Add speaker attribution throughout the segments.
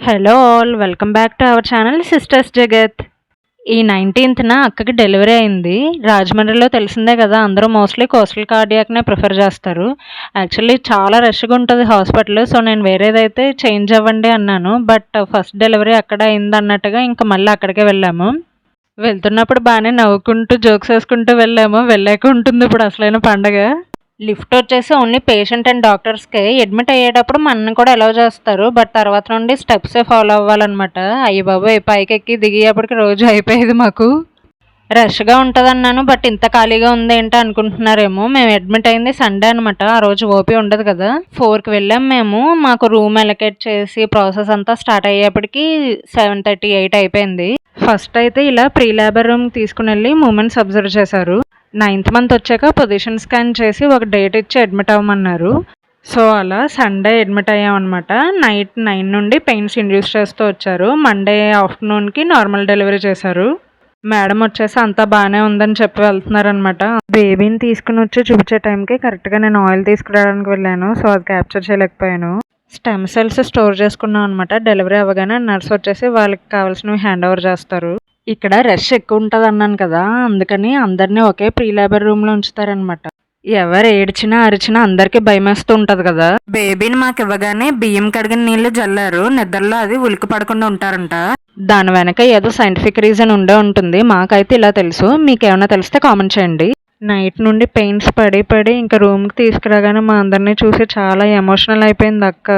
Speaker 1: Hello all welcome back to our channel sisters జగత్. ఈ 19th అక్కకి డెలివరీ అయింది. రాజమండ్రిలో తెలిసిందే కదా, అందరూ మోస్ట్లీ కోస్టల్ కార్డియాక్నే ప్రిఫర్ చేస్తారు. యాక్చువల్లీ చాలా రష్గా ఉంటుంది హాస్పిటల్. సో నేను వేరేదైతే చేంజ్ అవ్వండి అన్నాను, బట్ ఫస్ట్ డెలివరీ అక్కడ అయింది అన్నట్టుగా ఇంకా మళ్ళీ అక్కడికే వెళ్ళాము. వెళ్తున్నప్పుడు బాగానే నవ్వుకుంటూ జోక్స్ వేసుకుంటూ వెళ్ళాము. వెళ్ళాక ఉంటుంది ఇప్పుడు అసలైన పండగ. లిఫ్ట్ వచ్చేసి ఓన్లీ పేషెంట్ అండ్ డాక్టర్స్కే. అడ్మిట్ అయ్యేటప్పుడు మనని కూడా అలౌ చేస్తారు, బట్ తర్వాత నుండి స్టెప్సే ఫాలో అవ్వాలన్నమాట. అయ్యి బాబోయ్, పైకి ఎక్కి దిగేటప్పటికి రోజు అయిపోయేది మాకు. రష్గా ఉంటుంది అన్నాను, బట్ ఇంత ఖాళీగా ఉంది ఏంటో అనుకుంటున్నారేమో. మేము అడ్మిట్ అయింది సండే అనమాట. ఆ రోజు ఓపీ ఉండదు కదా. 4కి వెళ్ళాం మేము. మాకు రూమ్ అలొకేట్ చేసి ప్రాసెస్ అంతా స్టార్ట్ అయ్యేప్పటికి 7:30, 8 అయిపోయింది. ఫస్ట్ అయితే ఇలా ప్రీ లేబర్ రూమ్ తీసుకుని వెళ్ళి మూమెంట్స్ అబ్జర్వ్ చేశారు. 9th మంత్ వచ్చాక పొజిషన్ స్కాన్ చేసి ఒక డేట్ ఇచ్చి అడ్మిట్ అవ్వమన్నారు. సో అలా సండే అడ్మిట్ అయ్యామన్నమాట. నైట్ 9 నుండి పెయిన్స్ ఇండ్యూస్ చేస్తూ వచ్చారు. మండే ఆఫ్టర్నూన్కి నార్మల్ డెలివరీ చేశారు. మేడం వచ్చేసి అంతా బాగానే ఉందని చెప్పి వెళ్తున్నారనమాట. బేబీని తీసుకుని వచ్చి చూపించే టైంకి కరెక్ట్గా నేను ఆయిల్ తీసుకురావడానికి వెళ్ళాను. సో అది క్యాప్చర్ చేయలేకపోయాను. స్టెమ్ సెల్స్ స్టోర్ చేసుకున్నాం అనమాట. డెలివరీ అవ్వగానే నర్స్ వచ్చేసి వాళ్ళకి కావాల్సినవి హ్యాండ్ ఓవర్ చేస్తారు. ఇక్కడ రష్ ఎక్కువ ఉంటుంది అన్నాను కదా, అందుకని అందరినీ ఒకే ప్రీ లేబర్ రూమ్లో ఉంచుతారనమాట. ఎవరు ఏడ్చినా అరిచినా అందరికీ భయమేస్తూ ఉంటుంది కదా. బేబీని మాకు ఇవ్వగానే బియ్యం కడిగిన నీళ్లు జల్లారు. నిద్రలో అది ఉలికి పడకుండా ఉంటారంట. దాని వెనక ఏదో సైంటిఫిక్ రీజన్ ఉండే ఉంటుంది. మాకైతే ఇలా తెలుసు, మీకేమైనా తెలిస్తే కామెంట్ చేయండి. నైట్ నుండి పెయిన్స్ పడి పడి ఇంకా రూమ్కి తీసుకురాగానే మా అందరినీ చూసి చాలా ఎమోషనల్ అయిపోయింది అక్క.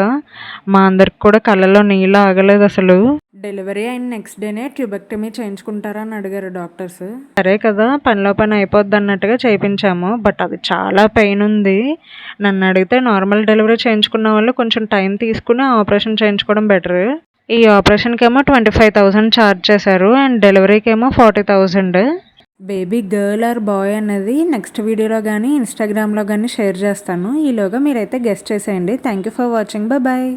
Speaker 1: మా అందరికి కూడా కళ్ళలో నీళ్ళు ఆగలేదు అసలు. డెలివరీ అయిన నెక్స్ట్ డేనే ట్యూబెక్టమీ చేయించుకుంటారా అని అడిగారు డాక్టర్స్. సరే కదా, పనిలో పని అయిపోద్ది అన్నట్టుగా చేయించాము. బట్ అది చాలా పెయిన్ ఉంది. నన్ను అడిగితే నార్మల్ డెలివరీ చేయించుకున్న వాళ్ళు కొంచెం టైం తీసుకుని ఆపరేషన్ చేయించుకోవడం బెటర్. ఈ ఆపరేషన్కి ఏమో 25,000 ఛార్జ్ చేశారు అండ్ డెలివరీకి ఏమో 40,000. బేబీ గర్ల్ ఆర్ బాయ్ అనేది నెక్స్ట్ వీడియోలో కానీ ఇన్స్టాగ్రామ్లో కానీ షేర్ చేస్తాను. ఈలోగా మీరైతే గెస్ట్ చేసేయండి. Thank you for watching. Bye.